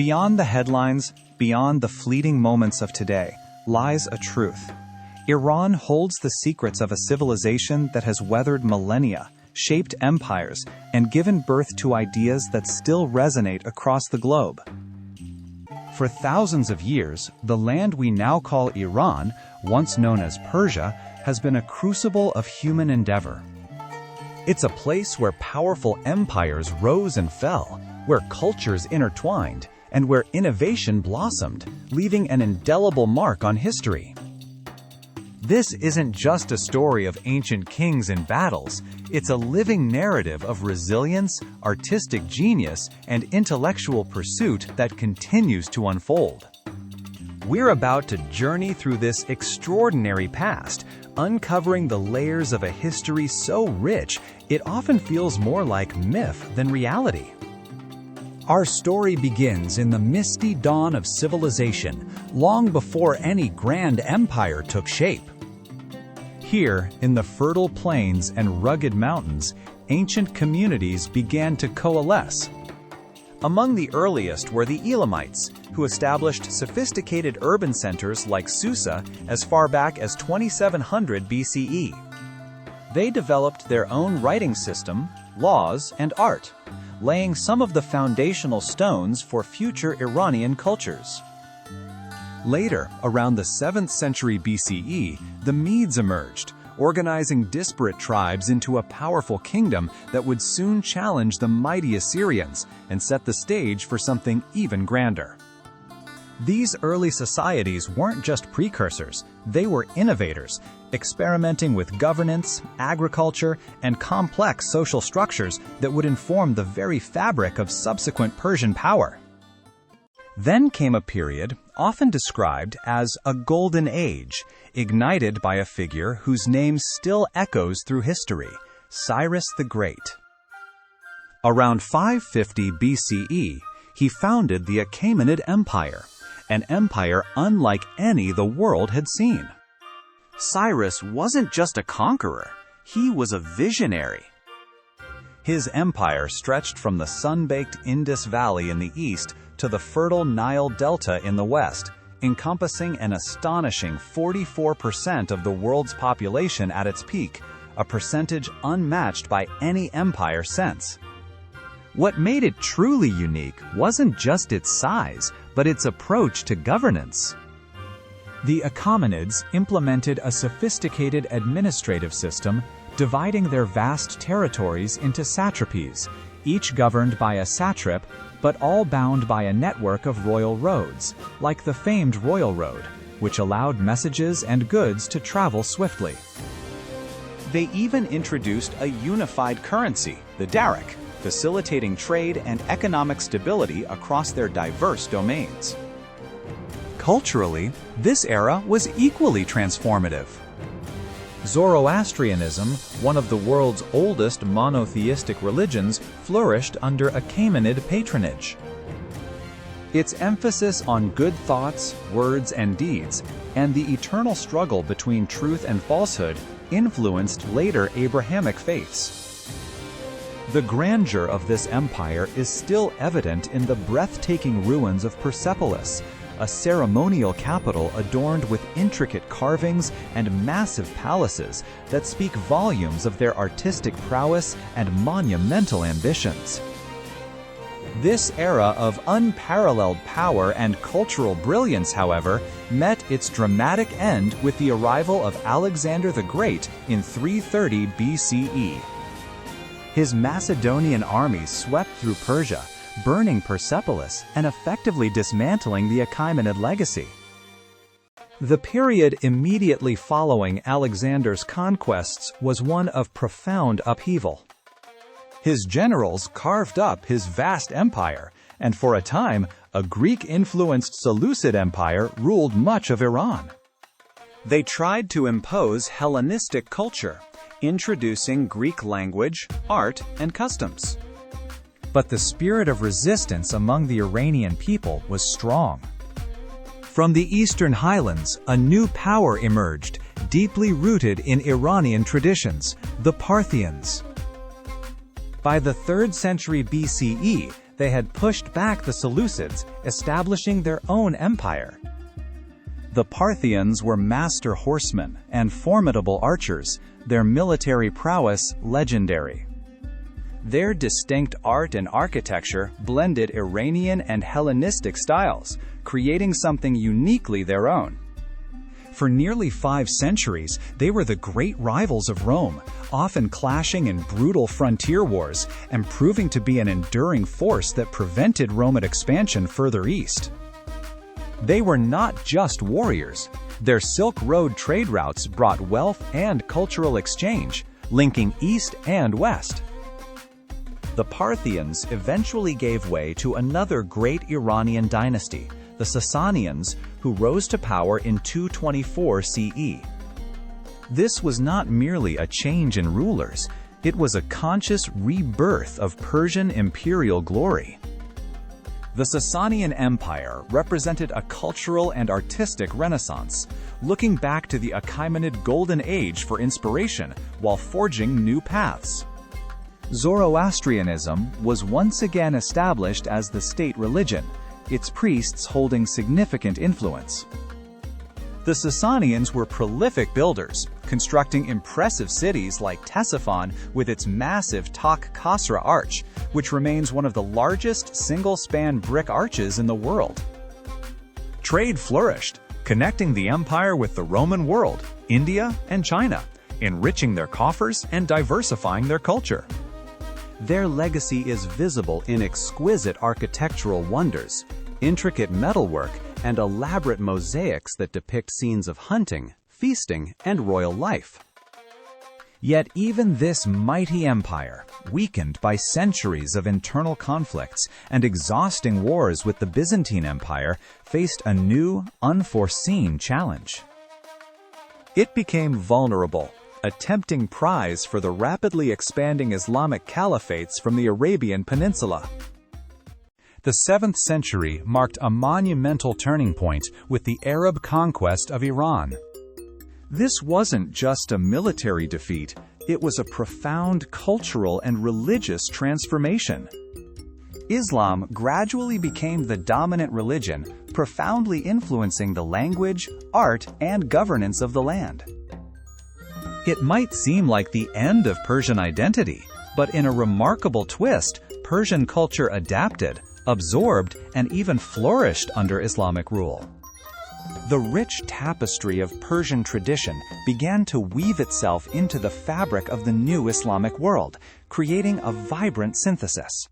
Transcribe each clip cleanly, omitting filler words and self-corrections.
Beyond the headlines, beyond the fleeting moments of today, lies a truth. Iran holds the secrets of a civilization that has weathered millennia, shaped empires, and given birth to ideas that still resonate across the globe. For thousands of years, the land we now call Iran, once known as Persia, has been a crucible of human endeavor. It's a place where powerful empires rose and fell, where cultures intertwined, and where innovation blossomed, leaving an indelible mark on history. This isn't just a story of ancient kings and battles, it's a living narrative of resilience, artistic genius, and intellectual pursuit that continues to unfold. We're about to journey through this extraordinary past, uncovering the layers of a history so rich it often feels more like myth than reality. Our story begins in the misty dawn of civilization, long before any grand empire took shape. Here, in the fertile plains and rugged mountains, ancient communities began to coalesce. Among the earliest were the Elamites, who established sophisticated urban centers like Susa as far back as 2700 BCE. They developed their own writing system, laws, and art, laying some of the foundational stones for future Iranian cultures. Later, around the 7th century BCE, the Medes emerged, organizing disparate tribes into a powerful kingdom that would soon challenge the mighty Assyrians and set the stage for something even grander. These early societies weren't just precursors, they were innovators, experimenting with governance, agriculture, and complex social structures that would inform the very fabric of subsequent Persian power. Then came a period, often described as a golden age, ignited by a figure whose name still echoes through history, Cyrus the Great. Around 550 BCE, he founded the Achaemenid Empire, an empire unlike any the world had seen. Cyrus wasn't just a conqueror, he was a visionary. His empire stretched from the sun-baked Indus Valley in the east to the fertile Nile Delta in the west, encompassing an astonishing 44% of the world's population at its peak, a percentage unmatched by any empire since. What made it truly unique wasn't just its size, but its approach to governance. The Achaemenids implemented a sophisticated administrative system, dividing their vast territories into satrapies, each governed by a satrap, but all bound by a network of royal roads, like the famed Royal Road, which allowed messages and goods to travel swiftly. They even introduced a unified currency, the darak, facilitating trade and economic stability across their diverse domains. Culturally, this era was equally transformative. Zoroastrianism, one of the world's oldest monotheistic religions, flourished under Achaemenid patronage. Its emphasis on good thoughts, words, and deeds, and the eternal struggle between truth and falsehood influenced later Abrahamic faiths. The grandeur of this empire is still evident in the breathtaking ruins of Persepolis, a ceremonial capital adorned with intricate carvings and massive palaces that speak volumes of their artistic prowess and monumental ambitions. This era of unparalleled power and cultural brilliance, however, met its dramatic end with the arrival of Alexander the Great in 330 BCE. His Macedonian army swept through Persia, burning Persepolis and effectively dismantling the Achaemenid legacy. The period immediately following Alexander's conquests was one of profound upheaval. His generals carved up his vast empire, and for a time, a Greek-influenced Seleucid Empire ruled much of Iran. They tried to impose Hellenistic culture, introducing Greek language, art, and customs. But the spirit of resistance among the Iranian people was strong. From the eastern highlands, a new power emerged, deeply rooted in Iranian traditions, the Parthians. By the 3rd century BCE, they had pushed back the Seleucids, establishing their own empire. The Parthians were master horsemen and formidable archers, their military prowess legendary. Their distinct art and architecture blended Iranian and Hellenistic styles, creating something uniquely their own. For nearly 5 centuries, they were the great rivals of Rome, often clashing in brutal frontier wars and proving to be an enduring force that prevented Roman expansion further east. They were not just warriors. Their Silk Road trade routes brought wealth and cultural exchange, linking east and west. The Parthians eventually gave way to another great Iranian dynasty, the Sasanians, who rose to power in 224 CE. This was not merely a change in rulers, it was a conscious rebirth of Persian imperial glory. The Sasanian Empire represented a cultural and artistic renaissance, looking back to the Achaemenid Golden Age for inspiration while forging new paths. Zoroastrianism was once again established as the state religion, its priests holding significant influence. The Sasanians were prolific builders, constructing impressive cities like Ctesiphon with its massive Tak Khasra arch, which remains one of the largest single-span brick arches in the world. Trade flourished, connecting the empire with the Roman world, India, and China, enriching their coffers and diversifying their culture. Their legacy is visible in exquisite architectural wonders, intricate metalwork, and elaborate mosaics that depict scenes of hunting, feasting, and royal life. Yet even this mighty empire, weakened by centuries of internal conflicts and exhausting wars with the Byzantine Empire, faced a new, unforeseen challenge. It became vulnerable, a tempting prize for the rapidly expanding Islamic caliphates from the Arabian Peninsula. The 7th century marked a monumental turning point with the Arab conquest of Iran. This wasn't just a military defeat, it was a profound cultural and religious transformation. Islam gradually became the dominant religion, profoundly influencing the language, art, and governance of the land. It might seem like the end of Persian identity, but in a remarkable twist, Persian culture adapted, absorbed, and even flourished under Islamic rule. The rich tapestry of Persian tradition began to weave itself into the fabric of the new Islamic world, creating a vibrant synthesis.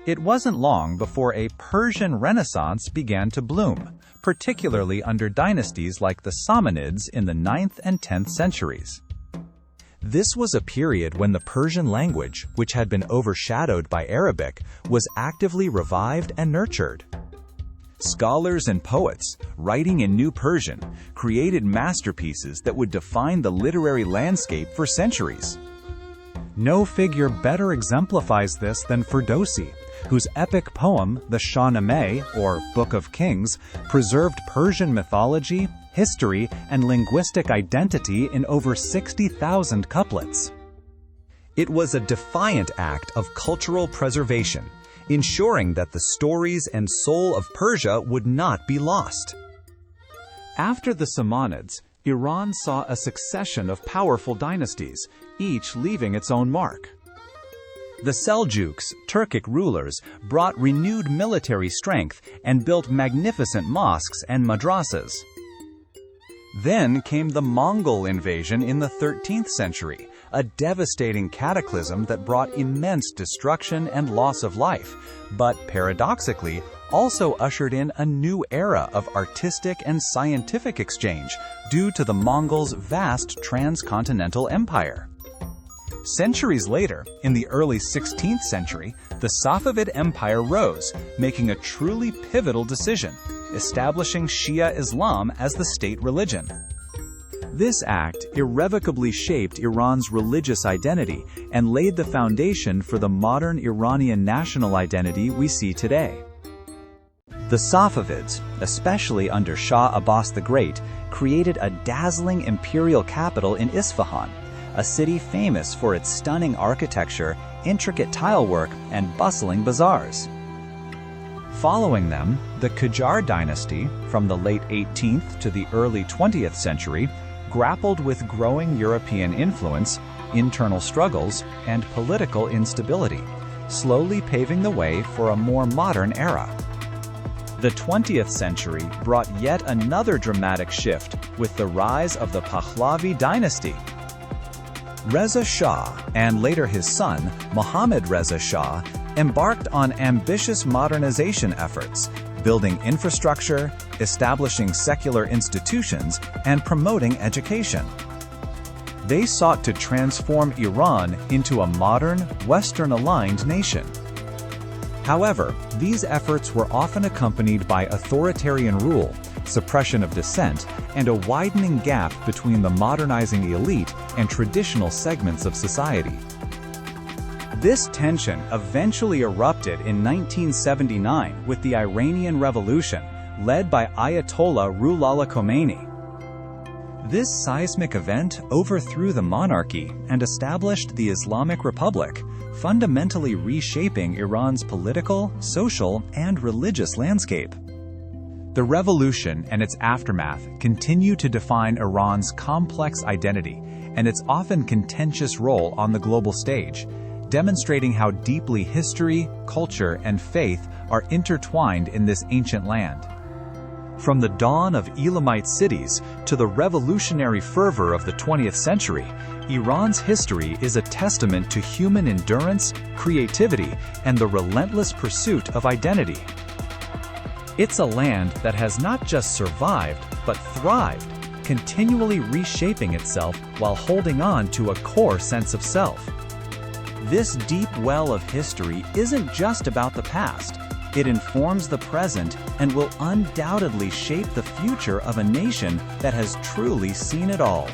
It wasn't long before a Persian Renaissance began to bloom, particularly under dynasties like the Achaemenids in the 9th and 10th centuries. This was a period when the Persian language, which had been overshadowed by Arabic, was actively revived and nurtured. Scholars and poets, writing in New Persian, created masterpieces that would define the literary landscape for centuries. No figure better exemplifies this than Ferdowsi, whose epic poem, the Shahnameh, or Book of Kings, preserved Persian mythology, history, and linguistic identity in over 60,000 couplets. It was a defiant act of cultural preservation, ensuring that the stories and soul of Persia would not be lost. After the Sassanids, Iran saw a succession of powerful dynasties, each leaving its own mark. The Seljuks, Turkic rulers, brought renewed military strength and built magnificent mosques and madrasas. Then came the Mongol invasion in the 13th century, a devastating cataclysm that brought immense destruction and loss of life, but paradoxically also ushered in a new era of artistic and scientific exchange due to the Mongols' vast transcontinental empire. Centuries later, in the early 16th century, the Safavid Empire rose, making a truly pivotal decision, establishing Shia Islam as the state religion. This act irrevocably shaped Iran's religious identity and laid the foundation for the modern Iranian national identity we see today. The Safavids, especially under Shah Abbas the Great, created a dazzling imperial capital in Isfahan, a city famous for its stunning architecture, intricate tilework, and bustling bazaars. Following them, the Qajar dynasty, from the late 18th to the early 20th century, grappled with growing European influence, internal struggles, and political instability, slowly paving the way for a more modern era. The 20th century brought yet another dramatic shift with the rise of the Pahlavi dynasty. Reza Shah, and later his son, Mohammad Reza Shah, embarked on ambitious modernization efforts, building infrastructure, establishing secular institutions, and promoting education. They sought to transform Iran into a modern, Western-aligned nation. However, these efforts were often accompanied by authoritarian rule, suppression of dissent, and a widening gap between the modernizing elite and traditional segments of society. This tension eventually erupted in 1979 with the Iranian Revolution, led by Ayatollah Ruhollah Khomeini. This seismic event overthrew the monarchy and established the Islamic Republic, fundamentally reshaping Iran's political, social, and religious landscape. The revolution and its aftermath continue to define Iran's complex identity and its often contentious role on the global stage, demonstrating how deeply history, culture, and faith are intertwined in this ancient land. From the dawn of Elamite cities to the revolutionary fervor of the 20th century, Iran's history is a testament to human endurance, creativity, and the relentless pursuit of identity. It's a land that has not just survived, but thrived, continually reshaping itself while holding on to a core sense of self. This deep well of history isn't just about the past. It informs the present and will undoubtedly shape the future of a nation that has truly seen it all.